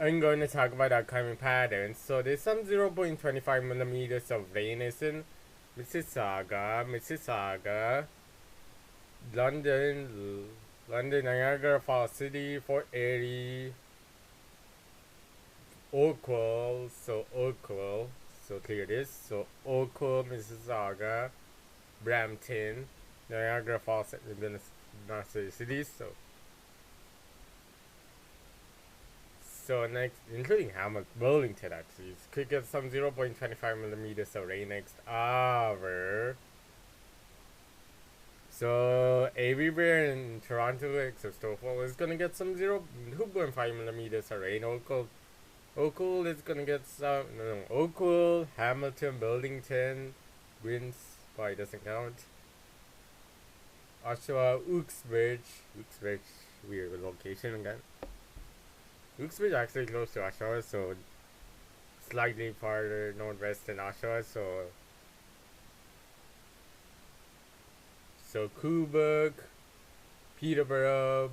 I'm going to talk about upcoming patterns. So there's some 0.25 millimeters of rain is in Mississauga, London, Niagara Falls City, Fort Erie, Oakville, so clear this. So Oakville, Mississauga, Brampton, Niagara Falls, and then North cities. So next, including Hamilton, Burlington actually, could get some 0.25 millimeters of rain next hour. So everywhere in Toronto except Stockholm is gonna get some 2.5 millimeters of rain. Oakville is gonna get some, Oakville, Hamilton, Burlington, winds, probably doesn't count. Oshawa, Uxbridge, weird location again. Uxbridge actually close to Oshawa, so slightly farther northwest than Oshawa, so Quebec, Peterborough,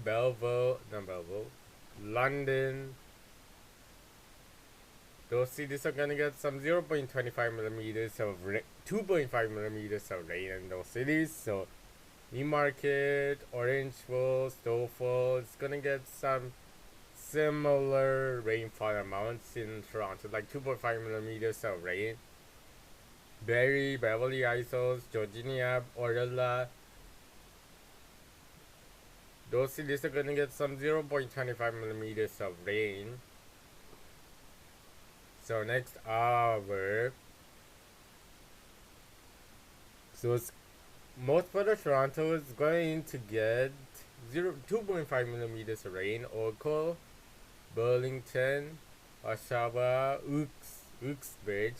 London. Those cities are gonna get some 0.25 millimeters of 2.5 millimeters of rain in those cities. So Newmarket, Orangeville, Stouffville, it's gonna get some similar rainfall amounts in Toronto, like 2.5 millimeters of rain. Barrie, Beverly Isles, Georginia, Orella, those cities are gonna get some 0.25 millimeters of rain. So next hour, so most part of Toronto is going to get 2.5 millimeters of rain. Oakville, Burlington, Oshawa, Uxbridge,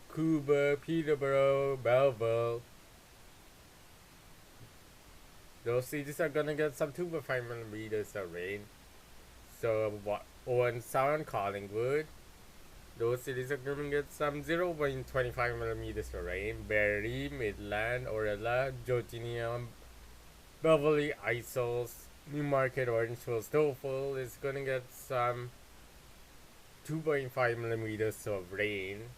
Quebec, Peterborough, Belleville. Those cities are gonna get some 2.5 millimeters of rain. So on Southern Collingwood, those cities are gonna get some 0.25 millimeters of rain. Barrie, Midland, Orella, Georginia, Beverly Isles, Newmarket, Orangeville, Stouffville is gonna get some 2.5 millimeters of rain.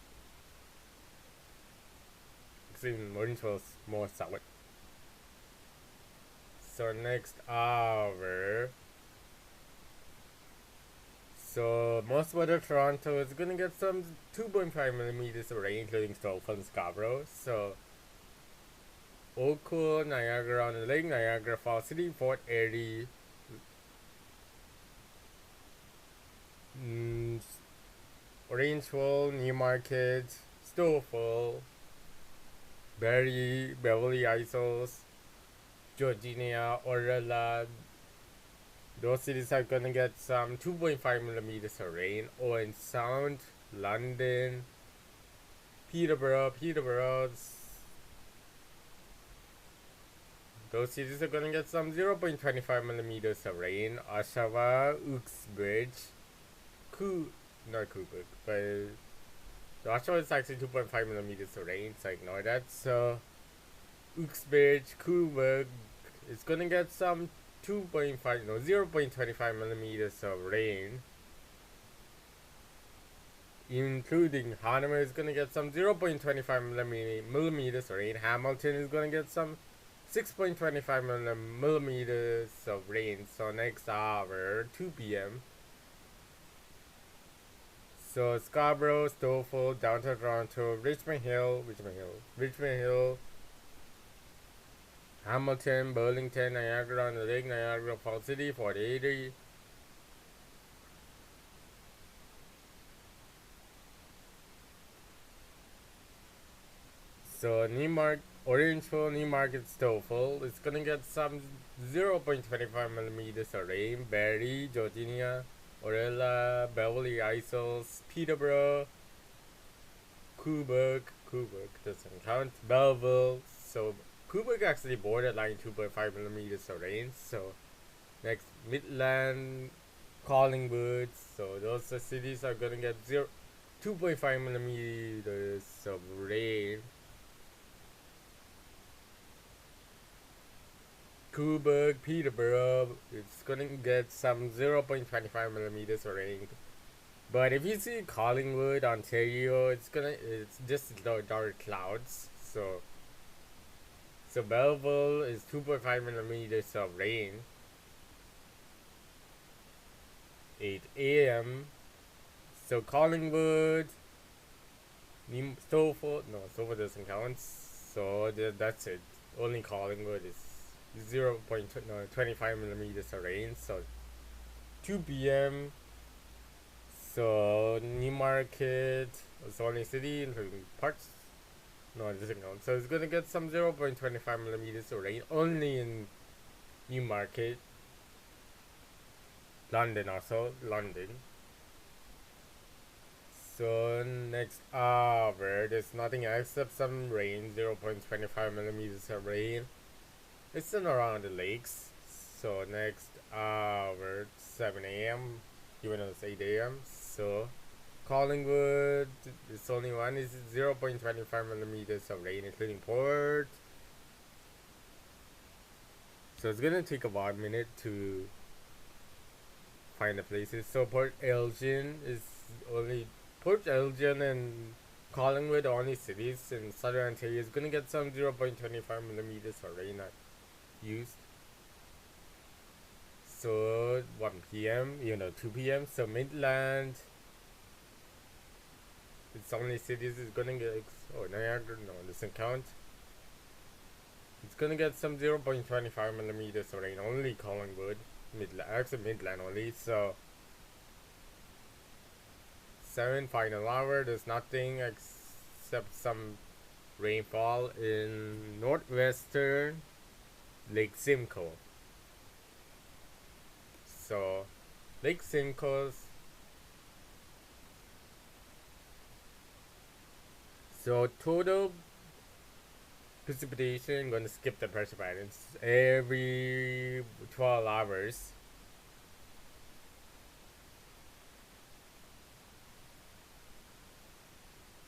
In Orangeville's more south. So next hour, so most weather Toronto is gonna get some 2.5 millimeters of rain, including Stouffville and Scarborough. So Oakville, Niagara on the Lake, Niagara Falls City, Fort Erie, Orangeville, Newmarket, Stouffville, Barrie, Beverly Isles, Georginia, Orella. Those cities are gonna get some 2.5 millimeters of rain. Owen Sound, London, Peterborough. Those cities are gonna get some 0.25 millimeters of rain. Oshawa, Uxbridge, not Quebec, but the Oshawa is actually 2.5 millimeters of rain, so ignore that. So Uxbridge, Quebec is gonna get some 0.25 millimeters of rain. Including Hanover is gonna get some 0.25 millimeters of rain. Hamilton is gonna get some 6.25 millimeters of rain. So next hour, 2 p.m. So Scarborough, Stouffville, downtown Toronto, Richmond Hill, Hamilton, Burlington, Niagara on the Lake, Niagara Falls City, Fort Erie. So Orangeville, Newmarket, Stouffville is gonna get some 0.25 millimeters of rain. Barrie, Georginia, Orella, Beverly Isles, Peterborough, Quebec doesn't count. Belleville. So Quebec actually borderline 2.5 millimeters of rain. So next, Midland, Collingwood. So those cities are gonna get 2.5 millimeters of rain. Coburg, Peterborough, it's gonna get some 0.25 millimeters of rain. But if you see Collingwood, Ontario, it's just dark clouds. So Belleville is 2.5 millimeters of rain. 8 a.m. So Collingwood, Stouffville, no, Stouffville doesn't count. So that's it. Only Collingwood is 0.25 millimeters of rain. So 2 p.m. So Newmarket, Salt Lake City, including parts. No, it doesn't count. So it's gonna get some 0.25 millimeters of rain only in Newmarket. London also, London. So next hour, there's nothing except some rain, 0.25 millimeters of rain. It's in around the lakes. So next hour, 7 a.m. Even though it's 8 a.m. So Collingwood, it's only one is 0.25 millimeters of rain, including Port. So it's gonna take about a minute to find the places. So Port Elgin and Collingwood are only cities in southern Ontario. Is gonna get some 0.25 millimeters of rain used. So 1 p.m. 2 p.m. So Midland. It's only cities is gonna get. Oh, Niagara, no, doesn't count. It's gonna get some 0.25 millimeters of rain. Only Collingwood. Midland only. So 7 final hour, there's nothing except some rainfall in northwestern Lake Simcoe. So Lake Simcoe's, so total precipitation, gonna skip the pressure patterns every 12 hours.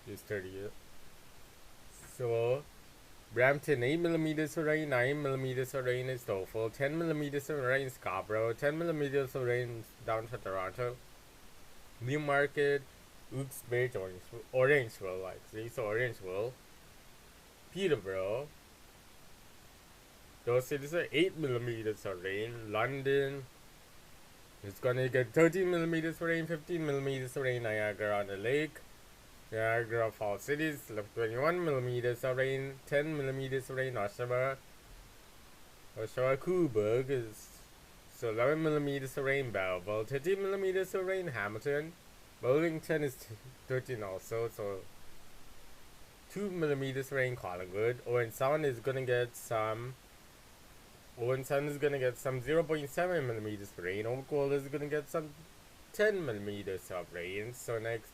Just 30. So Brampton 8 millimeters of rain, 9 millimeters of rain in Stouffville, 10 millimeters of rain in Scarborough, 10 millimeters of rain down to Toronto, Newmarket, Uxbridge, Orangeville, actually, so Orangeville, Peterborough. Those cities are 8 millimeters of rain. London is gonna get 13 millimeters of rain, 15 millimeters of rain. Niagara on the Lake, Niagara Falls cities, 21 millimeters of rain, 10 millimeters of rain. Oshawa, Coburg is so 11 millimeters of rain. Belleville, 13 millimeters of rain. Hamilton, Burlington is 13 also, so 2 millimeters rain. Collingwood, Owen Sound is gonna get some 0.7 millimeters of rain. Oakville is gonna get some 10 millimeters of rain. So next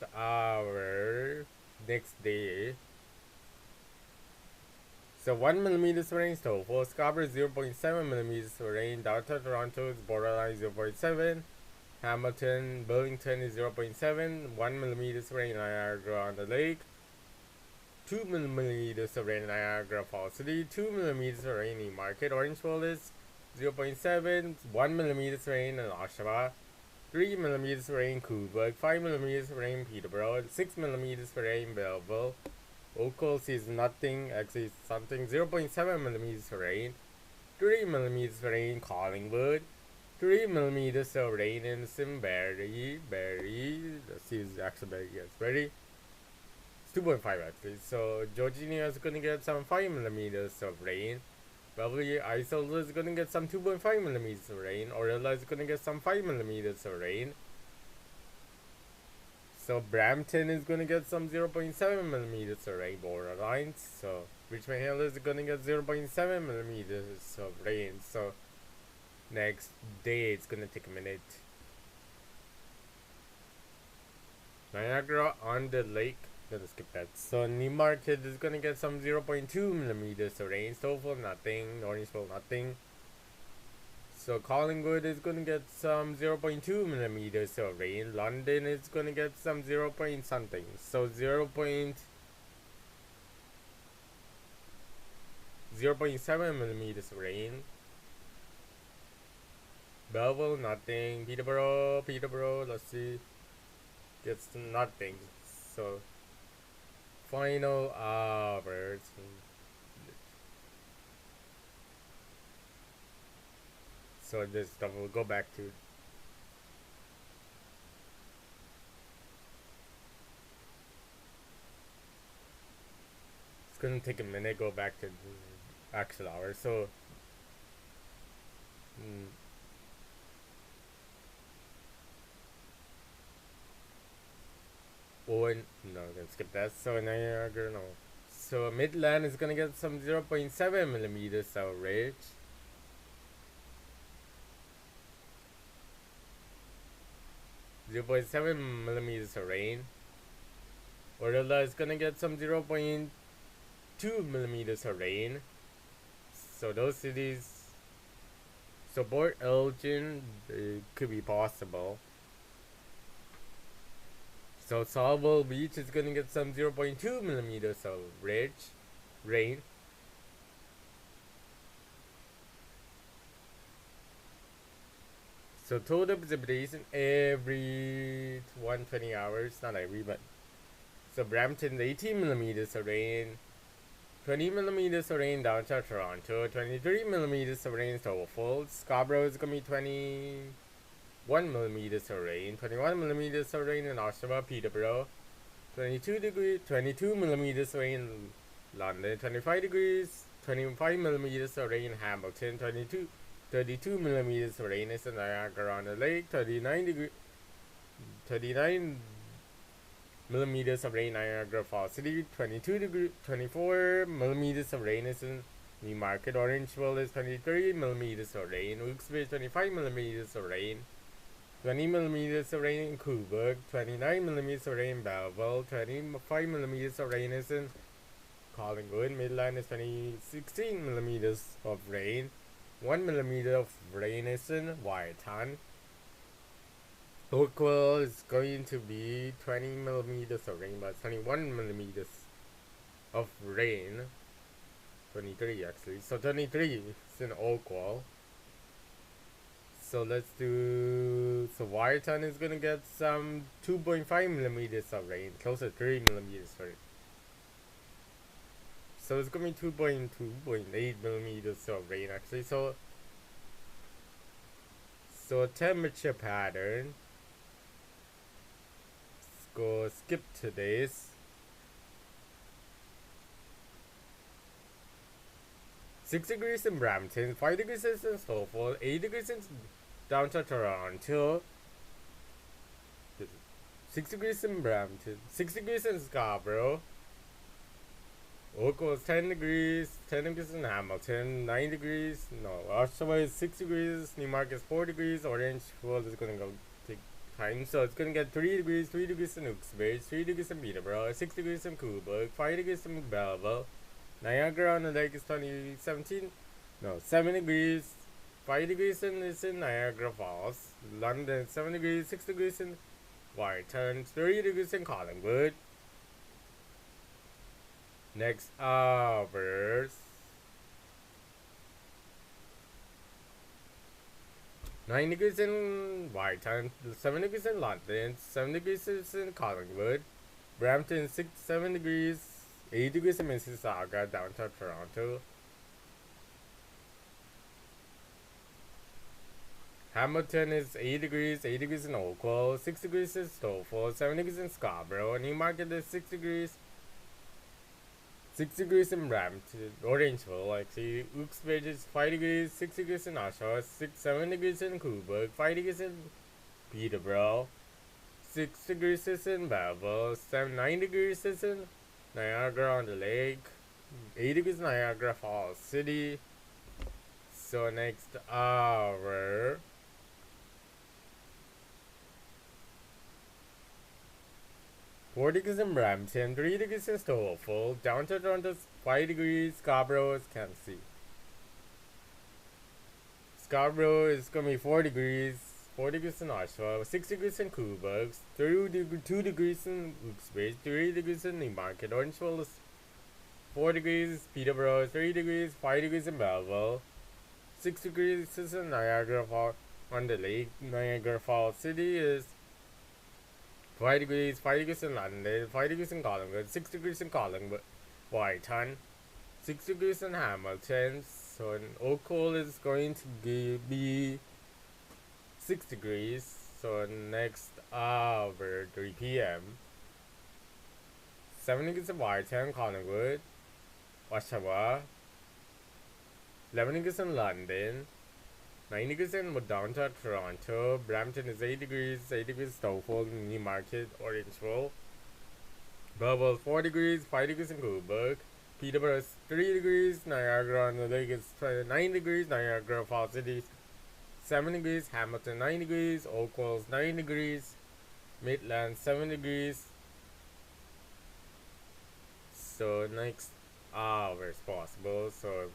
day. So 1 millimeters of rain. Stouffville, Scarborough 0.7 millimeters of rain. Downtown Toronto is borderline 0.7. Hamilton, Burlington is 0.7. 1 millimeters of rain. Niagara on the Lake. 2 millimeters of rain in Niagara Falls City, 2 millimeters of rain in Market. Orangeville is 0.7, 1 millimeters of rain in Oshawa, 3 millimeters of rain in Coburg, 5 millimeters of rain in Peterborough, 6 millimeters of rain in Belleville. Oakville is nothing, actually something, 0.7 millimeters of rain, 3 millimeters of rain in Collingwood, 3 millimeters of rain in Simberry, let's see, it's actually Berry, yes, Berry. 2.5 actually. So Georgina is gonna get some 5 millimeters of rain. Beverly Isle is gonna get some 2.5 millimeters of rain. Orella is gonna get some 5 millimeters of rain. So Brampton is gonna get some 0.7 millimeters of rain borderlines. So Richmond Hill is gonna get 0.7 millimeters of rain. So next day it's gonna take a minute. Niagara on the Lake. Gonna skip that. So Newmarket is gonna get some 0.2 millimeters of rain. Stouffville nothing. Orangeville nothing. So Collingwood is gonna get some 0.2 millimeters of rain. London is gonna get some 0. Something. So 0.7 millimeters of rain. Belleville, nothing. Peterborough, let's see. Gets nothing. So, final hours. So this stuff will go back to. It's gonna take a minute. Go back to the actual hours. So. Mm, no, let's skip that. So Niagara, no. So Midland is gonna get some 0.7 millimeters of rain. 0.7 millimeters of rain. Orilla is gonna get some 0.2 millimeters of rain. So those cities. So Port Elgin, it could be possible. So Salvo Beach is gonna get some 0.2 millimeters of rain. So total precipitation every 120 hours, not every, but. So Brampton 18 millimeters of rain, 20 millimeters of rain downtown Toronto, 23 millimeters of rain Toffel. Scarborough is gonna be 21 millimeters of rain, 21 millimeters of rain in Oshawa, Peterborough, 22 millimeters of rain in London, 25 degrees, 25 millimeters of rain in Hamilton, 32 millimeters of rain is in Niagara on the Lake, 39 millimeters of rain in Niagara Falls City, 24 millimeters of rain is in Newmarket. Orangeville is 23 millimeters of rain. Wilkes-Barre is 25 millimeters of rain. 20 millimeters of rain in Cobourg, 29 millimeters of rain in Belleville, 25 millimeters of rain is in Collingwood. Midland is 16 millimeters of rain. 1 millimeter of rain is in Wyton. Oakville is going to be 20 millimeters of rain, but 21 millimeters of rain. 23 actually. So 23 is in Oakville. So let's do. So Wyton is gonna get some 2.5 millimeters of rain, close to 3 millimeters of rain. So it's gonna be 2.8 millimeters of rain actually. So temperature pattern. Let's go skip to this. 6 degrees in Brampton, 5 degrees in Stoffel, 8 degrees in downtown Toronto, 6 degrees in Brampton, 6 degrees in Scarborough, Oakville is 10 degrees in Hamilton, 9 degrees, no, Oshawa is 6 degrees, Newmarket is 4 degrees, Orangeville is gonna go take time, so it's gonna get 3 degrees in Wilkes-Barre, 3 degrees in Peterborough, 6 degrees in Cobourg, 5 degrees in Belleville. Niagara on the Lake is 7 degrees, 5 degrees is in Niagara Falls. London 7 degrees, 6 degrees in Wyton, 3 degrees in Collingwood. Next hours. 9 degrees in Wyton, 7 degrees in London, 7 degrees in Collingwood. Brampton 7 degrees, 8 degrees in Mississauga, downtown Toronto. Hamilton is 8 degrees in Oakville, 6 degrees in Stoffel, 7 degrees in Scarborough. Newmarket is 6 degrees in Brampton, Orangeville actually. Wilkes-Barre is 5 degrees, 6 degrees in Oshawa, 7 degrees in Cobourg, 5 degrees in Peterborough, 6 degrees in Belleville, 9 degrees in Niagara on the Lake, 8 degrees Niagara Falls City. So next hour. 4 degrees in Brampton, 3 degrees in Stoffel, downtown Toronto 5 degrees, Scarborough can't see. Scarborough is gonna be 4 degrees in Oshawa, 6 degrees in Cobourg, 2 degrees in Wilkes-Barre, 3 degrees in Newmarket. Orangeville is 4 degrees, Peterborough 3 degrees, 5 degrees in Belleville, 6 degrees in Niagara Falls. on the lake. Niagara Falls City is 5 degrees in London, 5 degrees in Collingwood, 6 degrees in Collingwood, Whiteton, 6 degrees in Hamilton. So in Oakville is going to be 6 degrees. So next hour, 3 p.m. 7 degrees in Whiteton, Collingwood, Oshawa, 11 degrees in London, 9 degrees in downtown Toronto, Brampton is 8 degrees Stouffville, Newmarket, Orangeville, Belleville 4 degrees, 5 degrees in Quebec, Peterborough is 3 degrees, Niagara on the Lake is 9 degrees, Niagara Falls City is 7 degrees, Hamilton 9 degrees, Oakville is 9 degrees, Midland 7 degrees. So next hour is possible. So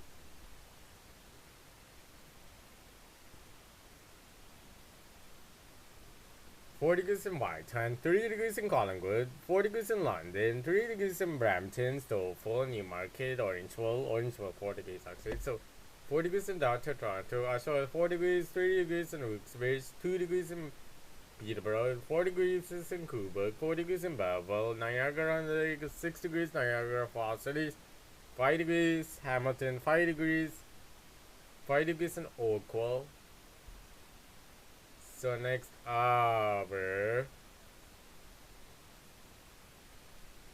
4 degrees in Whiteton, 3 degrees in Collingwood, 4 degrees in London, 3 degrees in Brampton, Stouffville, Newmarket, Orangeville 4 degrees actually. So 4 degrees in downtown Toronto, Oshawa 4 degrees, 3 degrees in Rooksbury, 2 degrees in Peterborough, 4 degrees in Quebec, 4 degrees in Belleville, Niagara on the Lake 6 degrees, Niagara Falls City 5 degrees, Hamilton 5 degrees, 5 degrees in Oakville. So next hour,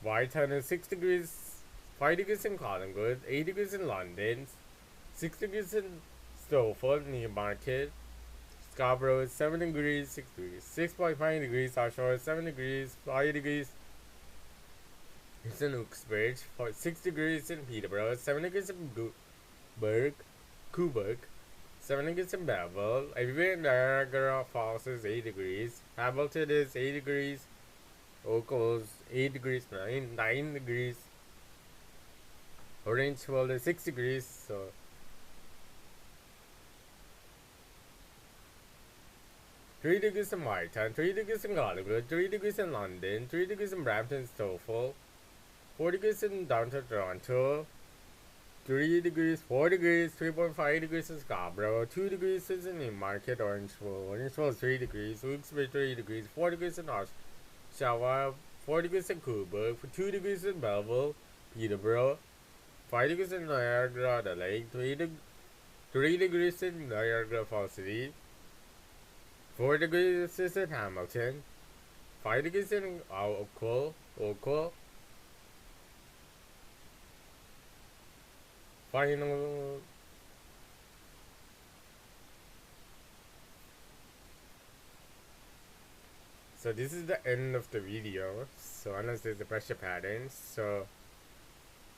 Whiteton is 6 degrees, 5 degrees in Collingwood, 8 degrees in London, 6 degrees in Stouffville, Newmarket, Scarborough is 7 degrees, 6 degrees, 6.5 degrees, Oshawa is 7 degrees, 5 degrees. It's in Uxbridge, 6 degrees in Peterborough, 7 degrees in Quebec, 7 degrees in Belleville. Everywhere in Niagara Falls is 8 degrees. Hamilton is 8 degrees. Oakville is 8 degrees, 9 degrees. Orangeville is 6 degrees. So 3 degrees in Whiteton, 3 degrees in Collingwood, 3 degrees in London, 3 degrees in Brampton, Stouffville, 4 degrees in downtown Toronto, 3 degrees, 4 degrees, 3.5 degrees in Scarborough, 2 degrees is in Newmarket, Orangeville is 3 degrees, Wilkes-Barre 3 degrees, 4 degrees in Oshawa, 4 degrees in Quebec, 2 degrees in Belleville, Peterborough, 5 degrees in Niagara, the Lake, 3 degrees in Niagara Falls City, 4 degrees is in Hamilton, 5 degrees in Oakville, final. So this is the end of the video. So unless there's a pressure pattern, so